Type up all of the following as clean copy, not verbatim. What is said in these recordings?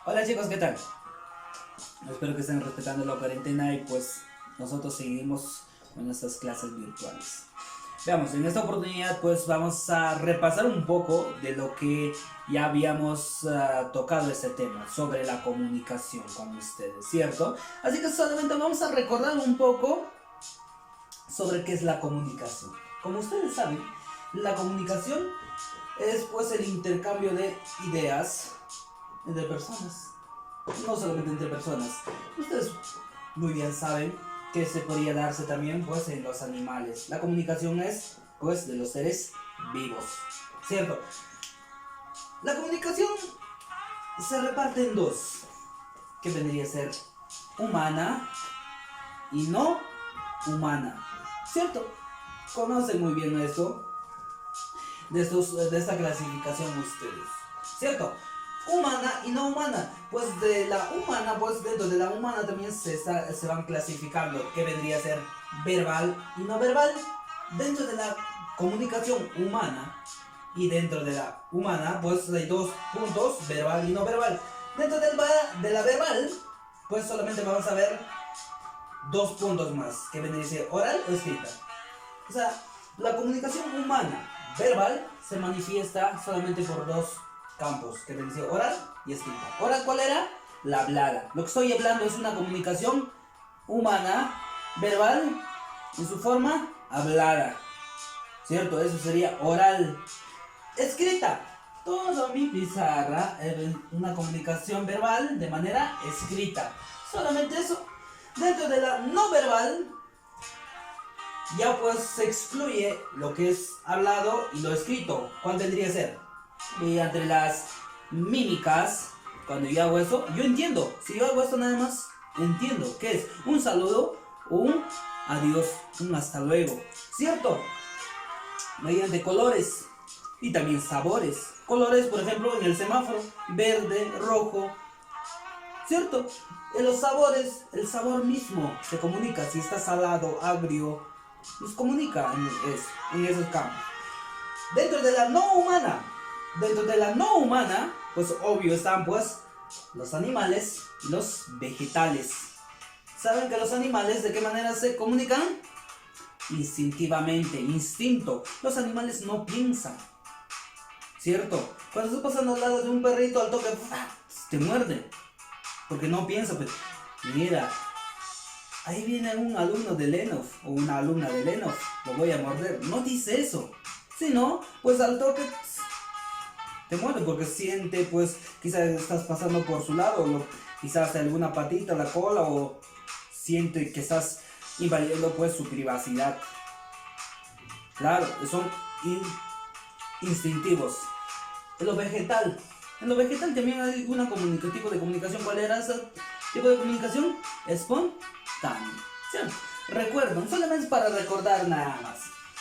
Hola chicos, ¿qué tal? Espero que estén respetando la cuarentena y pues nosotros seguimos con nuestras clases virtuales. Veamos, en esta oportunidad pues vamos a repasar un poco de lo que ya habíamos tocado este tema sobre la comunicación con ustedes, ¿cierto? Así que solamente vamos a recordar un poco sobre qué es la comunicación. Como ustedes saben, la comunicación es pues el intercambio de ideas entre personas, no solamente entre personas. Ustedes muy bien saben que se podría darse también pues en los animales. La comunicación es pues de los seres vivos, ¿cierto? La comunicación se reparte en dos, que vendría a ser humana y no humana, ¿cierto? Conocen muy bien esto de esta clasificación ustedes, ¿cierto? Humana y no humana. Pues de la humana, pues dentro de la humana también se van clasificando que vendría a ser verbal y no verbal. Dentro de la comunicación humana y dentro de la humana, pues hay dos puntos, verbal y no verbal. Dentro de la verbal, pues solamente vamos a ver dos puntos más, que vendría a ser oral o escrita. O sea, la comunicación humana verbal se manifiesta solamente por dos campos, que vendría a ser oral y escrita. ¿Oral cuál era? La hablada. Lo que estoy hablando es una comunicación humana, verbal, en su forma hablada. ¿Cierto? Eso sería oral. Escrita. Toda mi pizarra es una comunicación verbal de manera escrita. Solamente eso. Dentro de la no verbal, ya pues se excluye lo que es hablado y lo escrito. ¿Cuál tendría que ser? Y entre las mímicas, cuando yo hago eso, yo entiendo. Si yo hago esto nada más, entiendo. ¿Qué es? Un saludo, un adiós, un hasta luego. ¿Cierto? Mediante colores y también sabores. Colores, por ejemplo, en el semáforo, verde, rojo. ¿Cierto? En los sabores, el sabor mismo se comunica. Si está salado, agrio, nos comunica en esos campos. Dentro de la no humana, pues obvio están pues los animales y los vegetales. ¿Saben que los animales de qué manera se comunican? Instintivamente, instinto. Los animales no piensan, ¿cierto? Cuando estás pasando al lado de un perrito al toque, te muerde, porque no piensa, pues, mira, ahí viene un alumno de Lenov o una alumna de Lenov, lo voy a morder. No dice eso. Si no, pues al toque te muerde porque siente, pues quizás estás pasando por su lado, o quizás alguna patita, la cola, o siente que estás invadiendo pues su privacidad. Claro, son instintivos. En lo vegetal también hay un tipo de comunicación. ¿Cuál era ese tipo de comunicación? Espontánea. ¿Sí? Recuerden, solamente es para recordar nada más.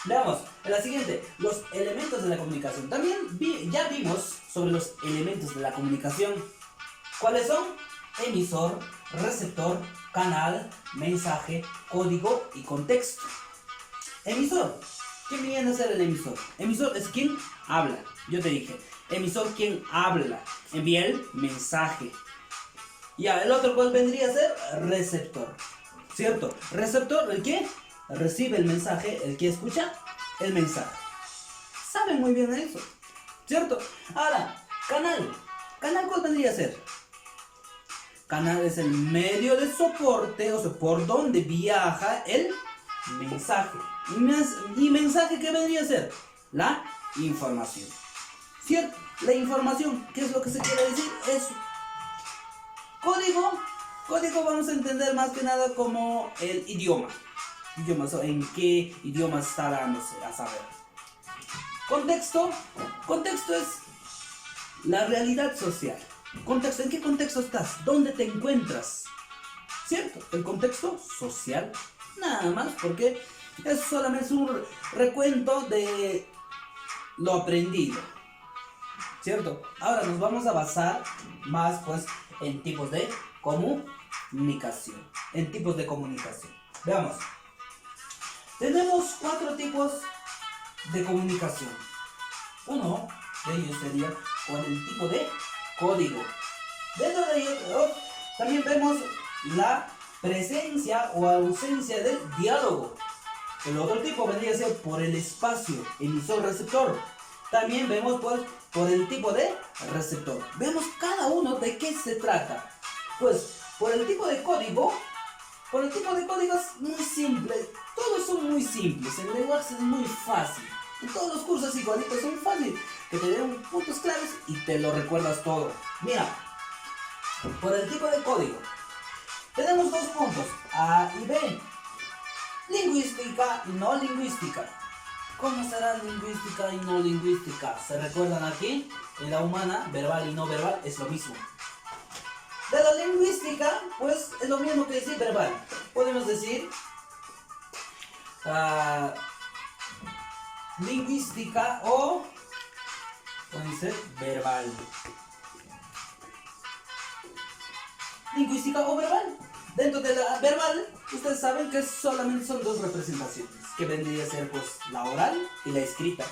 Veamos, en la siguiente, los elementos de la comunicación. También ya vimos sobre los elementos de la comunicación. ¿Cuáles son? Emisor, receptor, canal, mensaje, código y contexto. Emisor. ¿Quién viene a ser el emisor? Emisor es quien habla. Yo te dije, emisor quien habla, envía el mensaje. Ya, el otro cuál vendría a ser receptor. ¿Cierto? Receptor, el que recibe el mensaje, el que escucha el mensaje. Saben muy bien eso, ¿cierto? Ahora, canal. ¿Canal cuál vendría a ser? Canal es el medio de soporte, o sea, por donde viaja el mensaje. ¿Y mensaje qué vendría a ser? La información. ¿Cierto? La información, ¿qué es lo que se quiere decir? Eso. Código. Código vamos a entender más que nada como el idioma. Idiomas, o en qué idioma está dándose a saber. Contexto. Contexto es la realidad social. Contexto, ¿en qué contexto estás? ¿Dónde te encuentras? ¿Cierto? El contexto social. Nada más, porque es solamente un recuento de lo aprendido. ¿Cierto? Ahora nos vamos a basar más pues en tipos de comunicación. En tipos de comunicación. Veamos. Tenemos 4 tipos de comunicación. Uno de ellos sería con el tipo de código. Dentro de ello, también vemos la presencia o ausencia del diálogo. El otro tipo vendría a ser por el espacio emisor-receptor. También vemos pues por el tipo de receptor. Vemos cada uno de qué se trata. Pues por el tipo de código, es muy simple. Todos son muy simples. El lenguaje es muy fácil. En todos los cursos igualitos son fáciles. Que te den puntos claves y te lo recuerdas todo. Mira, por el tipo de código tenemos dos puntos, A y B. Lingüística y no lingüística. ¿Cómo será lingüística y no lingüística? ¿Se recuerdan aquí? En la humana, verbal y no verbal es lo mismo. De la lingüística, pues es lo mismo que decir verbal. Podemos decir lingüística o puede ser verbal. Lingüística o verbal. Dentro de la verbal, ustedes saben que solamente son dos representaciones, que vendría a ser pues la oral y la escrita,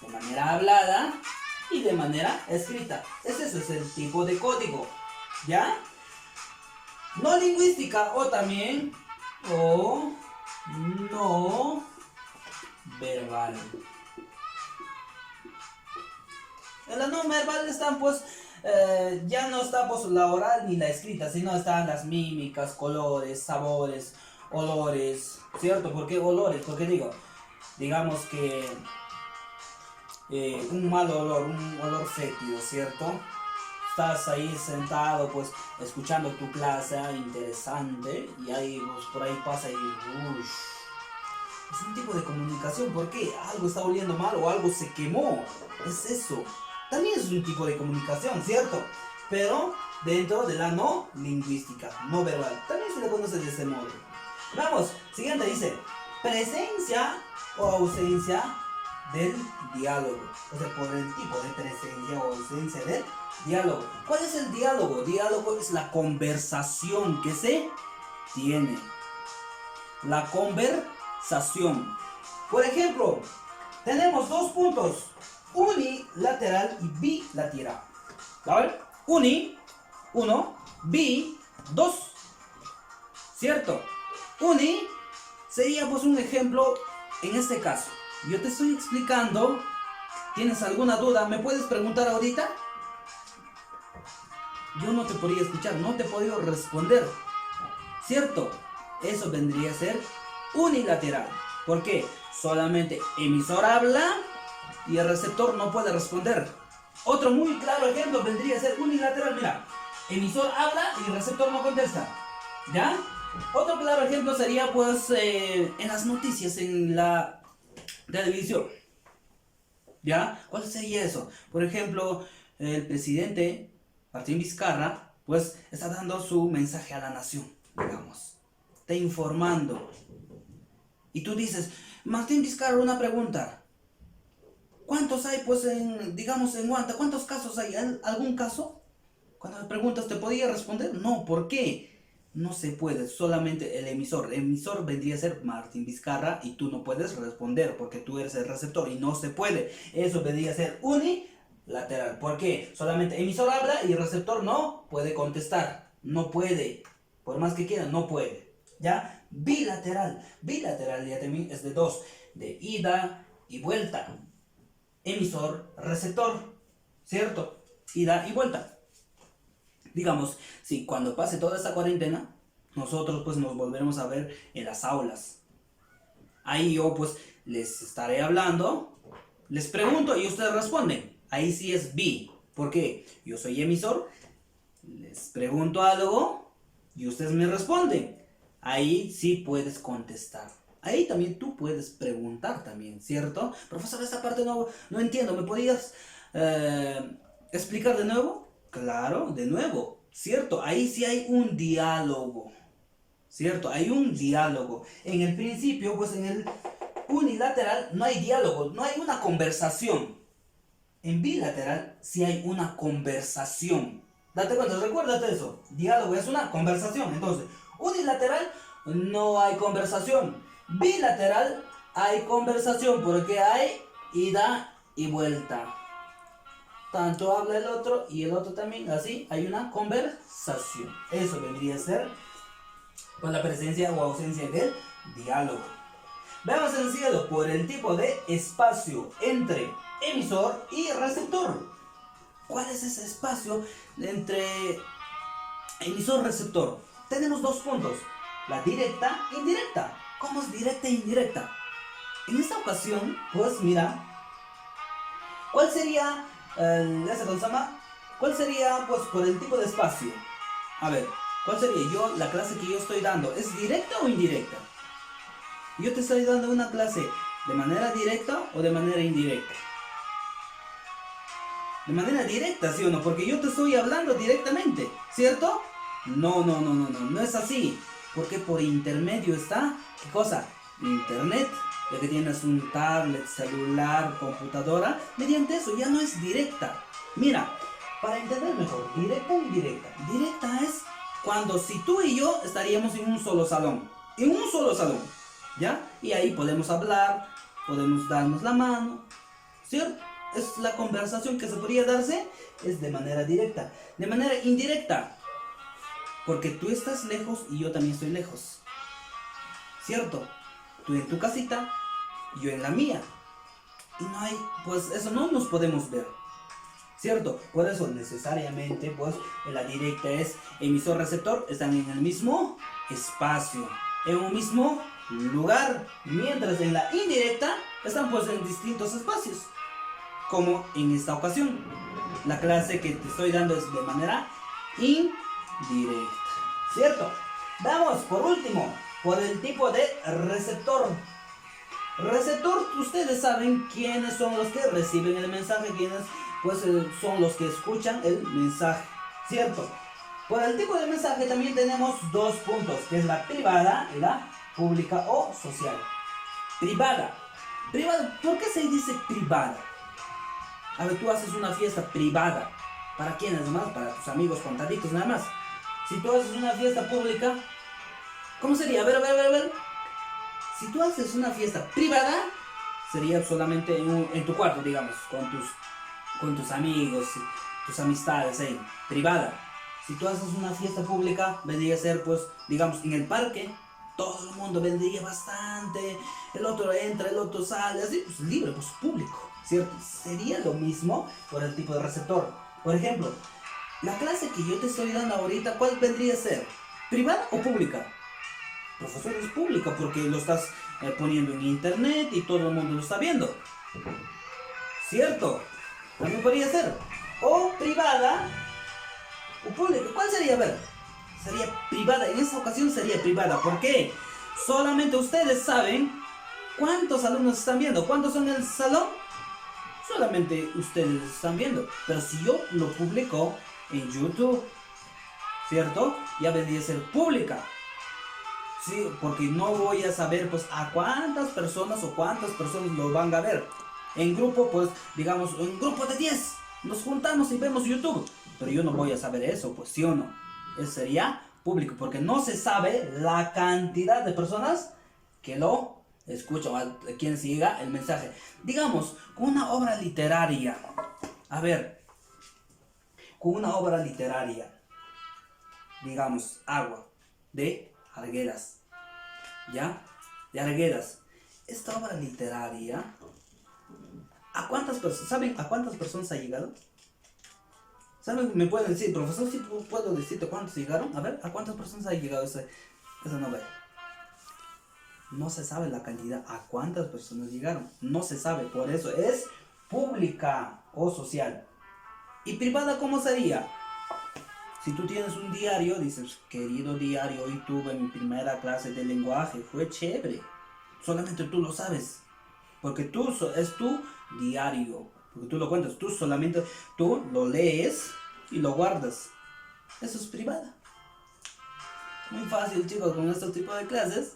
de manera hablada y de manera escrita. Ese es el tipo de código, ¿ya? No lingüística o también no verbal. En la no verbal están pues ya no está pues la oral ni la escrita, sino están las mímicas, colores, sabores, olores, ¿cierto? ¿Por qué olores? Porque digamos que un mal olor, un olor fétido, ¿cierto? Estás ahí sentado pues escuchando tu clase interesante y ahí pues, por ahí pasa y es un tipo de comunicación. ¿Por qué? Algo está oliendo mal o algo se quemó, es eso. También es un tipo de comunicación, ¿cierto? Pero dentro de la no lingüística, no verbal. También se le conoce de ese modo. Vamos, siguiente dice, presencia o ausencia del diálogo. O sea, por el tipo de presencia o ausencia del diálogo. ¿Cuál es el diálogo? Diálogo es la conversación que se tiene. La conversación. Por ejemplo, tenemos dos puntos. Unilateral y bilateral. A ver, uni, 1, bi, 2. ¿Cierto? Uni sería pues un ejemplo en este caso. Yo te estoy explicando. ¿Tienes alguna duda? ¿Me puedes preguntar ahorita? Yo no te podría escuchar, no te he podido responder. ¿Cierto? Eso vendría a ser unilateral. ¿Por qué? Solamente emisor habla y el receptor no puede responder. Otro muy claro ejemplo vendría a ser unilateral. Mira, emisor habla y el receptor no contesta. ¿Ya? Otro claro ejemplo sería pues en las noticias, en la televisión. ¿Ya? ¿Cuál sería eso? Por ejemplo, el presidente Martín Vizcarra pues está dando su mensaje a la nación, digamos. Está informando. Y tú dices, Martín Vizcarra, una pregunta. ¿Cuántos hay, pues, digamos, en Huanta? ¿Cuántos casos hay? ¿Algún caso? Cuando me preguntas, ¿te podía responder? No, ¿por qué? No se puede, solamente el emisor. El emisor vendría a ser Martín Vizcarra y tú no puedes responder porque tú eres el receptor y no se puede. Eso vendría a ser unilateral. ¿Por qué? Solamente emisor habla y el receptor no puede contestar. No puede. Por más que quiera, no puede. ¿Ya? Bilateral. Bilateral ya también es de dos. De ida y vuelta. Emisor, receptor, ¿cierto? Ida y vuelta. Digamos, si cuando pase toda esta cuarentena, nosotros pues nos volveremos a ver en las aulas. Ahí yo pues les estaré hablando, les pregunto y ustedes responden. Ahí sí es bi. ¿Por qué? Yo soy emisor, les pregunto algo y ustedes me responden. Ahí sí puedes contestar. Ahí también tú puedes preguntar también, ¿cierto? Profesor, esta parte no entiendo. ¿Me podrías explicar de nuevo? Claro, de nuevo, ¿cierto? Ahí sí hay un diálogo, ¿cierto? Hay un diálogo. En el principio, pues en el unilateral no hay diálogo, no hay una conversación. En bilateral sí hay una conversación. Date cuenta, recuérdate eso. Diálogo es una conversación. Entonces, unilateral no hay conversación. Bilateral hay conversación porque hay ida y vuelta. tanto habla el otro y el otro también, así hay una conversación. Eso vendría a ser con la presencia o ausencia del diálogo. Veamos el cielo por el tipo de espacio entre emisor y receptor. ¿Cuál es ese espacio entre emisor y receptor? Tenemos dos puntos, la directa e indirecta. ¿Cómo es directa e indirecta? En esta ocasión, pues mira, ¿cuál sería ¿Cuál sería pues por el tipo de espacio? A ver, ¿cuál sería la clase que yo estoy dando? ¿Es directa o indirecta? Yo te estoy dando una clase de manera directa o de manera indirecta. De manera directa, ¿sí o no? Porque yo te estoy hablando directamente, ¿cierto? No es así. Porque por intermedio está, ¿qué cosa? Internet, ya que tienes un tablet, celular, computadora, mediante eso ya no es directa. Mira, para entender mejor, directa o indirecta. Directa es cuando si tú y yo estaríamos en un solo salón. En un solo salón, ¿ya? Y ahí podemos hablar, podemos darnos la mano, ¿cierto? Es la conversación que se podría darse, es de manera directa. De manera indirecta, porque tú estás lejos y yo también estoy lejos, ¿cierto? Tú en tu casita, yo en la mía. Y no hay, pues eso no nos podemos ver, ¿cierto? Por eso necesariamente, pues, en la directa es emisor-receptor, están en el mismo espacio, en un mismo lugar, mientras en la indirecta están pues en distintos espacios, como en esta ocasión. La clase que te estoy dando es de manera indirecta, ¿cierto? Vamos por último, por el tipo de receptor. Receptor, ustedes saben quiénes son los que reciben el mensaje, quiénes pues son los que escuchan el mensaje, ¿cierto? Por el tipo de mensaje también tenemos dos puntos, que es la privada y la pública o social. Privada. Privada, ¿por qué se dice privada? A ver, tú haces una fiesta privada. ¿Para quiénes nomás? Para tus amigos contaditos nada más. Si tú haces una fiesta pública, ¿cómo sería? A ver. Si tú haces una fiesta privada, sería solamente en tu cuarto, digamos, con tus amigos, tus amistades, privada. Si tú haces una fiesta pública, vendría a ser, pues, digamos, en el parque, todo el mundo vendría bastante, el otro entra, el otro sale, así, pues libre, pues público, ¿cierto? Sería lo mismo por el tipo de receptor. Por ejemplo, la clase que yo te estoy dando ahorita, ¿cuál vendría a ser? ¿Privada o pública? Profesor, es pública porque lo estás poniendo en internet y todo el mundo lo está viendo, ¿cierto? También podría ser o privada o pública. ¿Cuál sería? A ver, sería privada. En esta ocasión sería privada. ¿Por qué? Solamente ustedes saben cuántos alumnos están viendo. ¿Cuántos son en el salón? Solamente ustedes están viendo. Pero si yo lo publico en YouTube, ¿cierto? Ya vendría a ser pública. Sí, porque no voy a saber pues a cuántas personas lo van a ver. En grupo, pues, digamos, en grupo de 10 nos juntamos y vemos YouTube. Pero yo no voy a saber eso, pues, ¿sí o no? Eso sería público, porque no se sabe la cantidad de personas que lo escuchan, a quien siga el mensaje. Digamos, con una obra literaria. A ver, con una obra literaria. Digamos, Agua, de Arguedas, ¿ya? De Arguedas. Esta obra literaria, ¿a cuántas personas, saben a cuántas personas ha llegado? ¿Saben? Me pueden decir, profesor, si puedo decirte cuántos llegaron. A ver, ¿a cuántas personas ha llegado esa novela? No se sabe la cantidad, a cuántas personas llegaron. No se sabe, por eso es pública o social. ¿Y privada cómo sería? Si tú tienes un diario, dices, querido diario, hoy tuve mi primera clase de lenguaje, fue chévere. Solamente tú lo sabes, porque es tu diario, porque tú lo cuentas, tú lo lees y lo guardas. Eso es privada. Muy fácil, chicos, con este tipo de clases.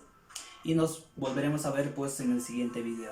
Y nos volveremos a ver pues en el siguiente video.